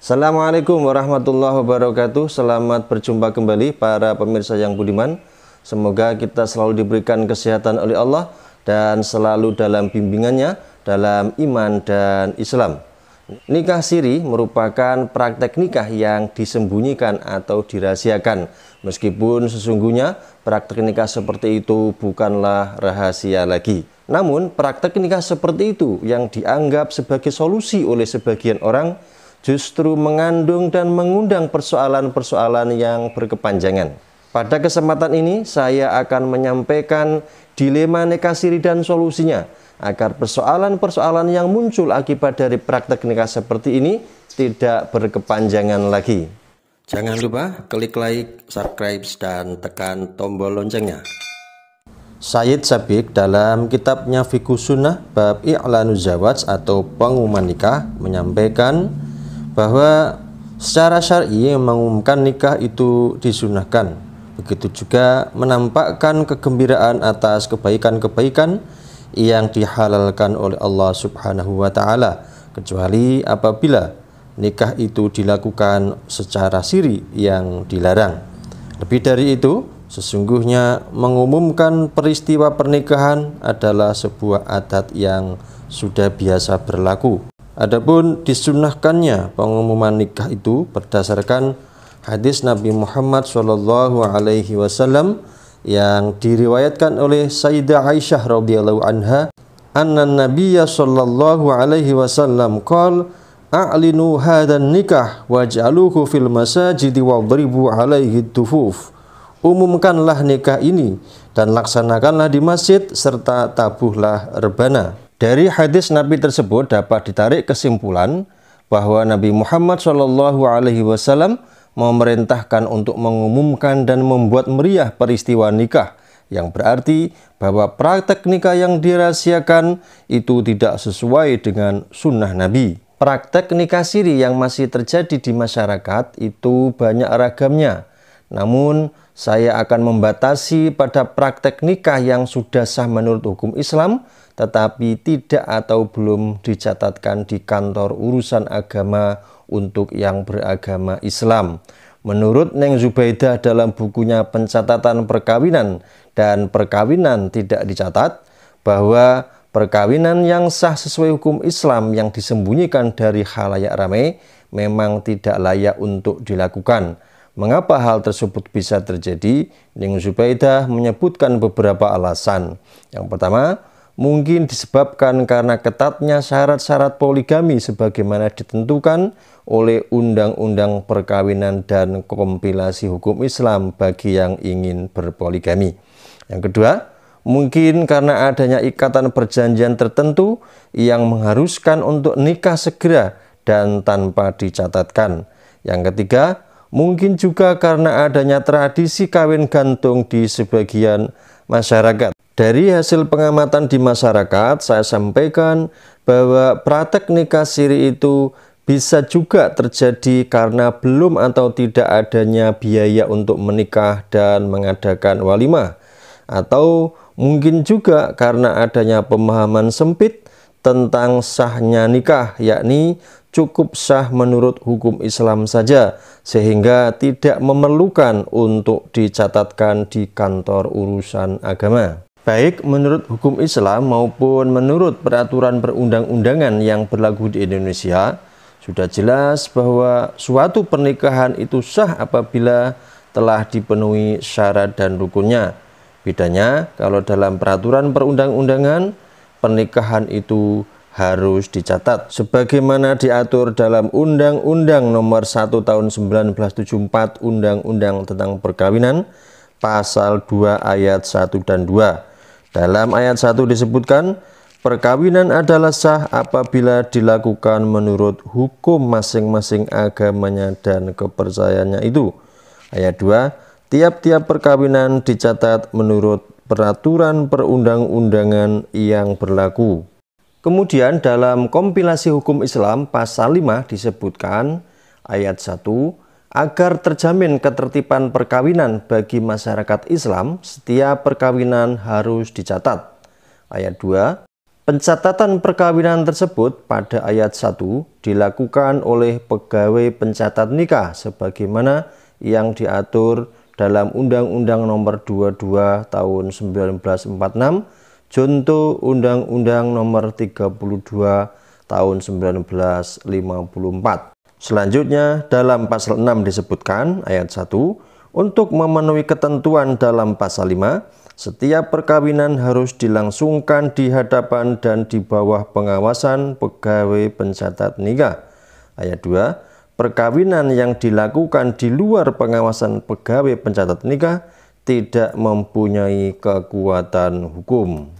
Assalamualaikum warahmatullahi wabarakatuh. Selamat berjumpa kembali para pemirsa yang budiman. Semoga kita selalu diberikan kesehatan oleh Allah dan selalu dalam bimbingannya dalam iman dan Islam. Nikah siri merupakan praktek nikah yang disembunyikan atau dirahasiakan. Meskipun sesungguhnya praktek nikah seperti itu bukanlah rahasia lagi. Namun praktek nikah seperti itu yang dianggap sebagai solusi oleh sebagian orang justru mengandung dan mengundang persoalan-persoalan yang berkepanjangan. Pada kesempatan ini saya akan menyampaikan dilema nikah siri dan solusinya agar persoalan-persoalan yang muncul akibat dari praktek nikah seperti ini tidak berkepanjangan lagi. Jangan lupa klik like, subscribe, dan tekan tombol loncengnya. Sayyid Sabiq dalam kitabnya Fiqhus Sunnah bab I'lanuz Zawaj atau pengumuman nikah menyampaikan bahwa secara syar'i mengumumkan nikah itu disunahkan. Begitu juga menampakkan kegembiraan atas kebaikan-kebaikan yang dihalalkan oleh Allah Subhanahu wa Ta'ala, kecuali apabila nikah itu dilakukan secara siri yang dilarang. Lebih dari itu, sesungguhnya mengumumkan peristiwa pernikahan adalah sebuah adat yang sudah biasa berlaku. Adapun disunahkannya pengumuman nikah itu berdasarkan hadis Nabi Muhammad SAW yang diriwayatkan oleh Sayyidah Aisyah radhiyallahu anha, anna Nabiyya sallallahu alaihi wasallam qala a'linu hadan nikah waj'aluhu fil masajidi wadribu alaihi dufuf. Umumkanlah nikah ini dan laksanakanlah di masjid serta tabuhlah rebana. Dari hadis Nabi tersebut dapat ditarik kesimpulan bahwa Nabi Muhammad SAW memerintahkan untuk mengumumkan dan membuat meriah peristiwa nikah, yang berarti bahwa praktek nikah yang dirahasiakan itu tidak sesuai dengan sunnah Nabi. Praktek nikah siri yang masih terjadi di masyarakat itu banyak ragamnya. Namun saya akan membatasi pada praktek nikah yang sudah sah menurut hukum Islam tetapi tidak atau belum dicatatkan di kantor urusan agama untuk yang beragama Islam. Menurut Neng Zubaidah dalam bukunya Pencatatan Perkawinan dan Perkawinan Tidak Dicatat, bahwa perkawinan yang sah sesuai hukum Islam yang disembunyikan dari khalayak ramai memang tidak layak untuk dilakukan. Mengapa hal tersebut bisa terjadi? Neng Zubaidah menyebutkan beberapa alasan. Yang pertama, mungkin disebabkan karena ketatnya syarat-syarat poligami sebagaimana ditentukan oleh Undang-Undang Perkawinan dan Kompilasi Hukum Islam bagi yang ingin berpoligami. Yang kedua, mungkin karena adanya ikatan perjanjian tertentu yang mengharuskan untuk nikah segera dan tanpa dicatatkan. Yang ketiga, mungkin juga karena adanya tradisi kawin gantung di sebagian masyarakat. Dari hasil pengamatan di masyarakat, saya sampaikan bahwa praktek nikah siri itu bisa juga terjadi karena belum atau tidak adanya biaya untuk menikah dan mengadakan walimah. Atau mungkin juga karena adanya pemahaman sempit tentang sahnya nikah, yakni cukup sah menurut hukum Islam saja, sehingga tidak memerlukan untuk dicatatkan di kantor urusan agama. Baik menurut hukum Islam maupun menurut peraturan perundang-undangan yang berlaku di Indonesia, sudah jelas bahwa suatu pernikahan itu sah apabila telah dipenuhi syarat dan rukunnya. Bedanya, kalau dalam peraturan perundang-undangan, pernikahan itu harus dicatat. Sebagaimana diatur dalam Undang-Undang Nomor 1 Tahun 1974 Undang-Undang tentang Perkawinan, Pasal 2 Ayat 1 dan 2. Dalam ayat 1 disebutkan, perkawinan adalah sah apabila dilakukan menurut hukum masing-masing agamanya dan kepercayaannya itu. Ayat 2, tiap-tiap perkawinan dicatat menurut peraturan perundang-undangan yang berlaku. Kemudian dalam kompilasi hukum Islam pasal 5 disebutkan ayat 1, agar terjamin ketertiban perkawinan bagi masyarakat Islam, setiap perkawinan harus dicatat. Ayat 2, Pencatatan perkawinan tersebut pada ayat 1 dilakukan oleh pegawai pencatat nikah sebagaimana yang diatur dalam Undang-Undang Nomor 22 Tahun 1946, Junto Undang-Undang Nomor 32 Tahun 1954. Selanjutnya dalam pasal 6 disebutkan ayat 1, untuk memenuhi ketentuan dalam pasal 5, setiap perkawinan harus dilangsungkan di hadapan dan di bawah pengawasan pegawai pencatat nikah. Ayat 2, perkawinan yang dilakukan di luar pengawasan pegawai pencatat nikah tidak mempunyai kekuatan hukum.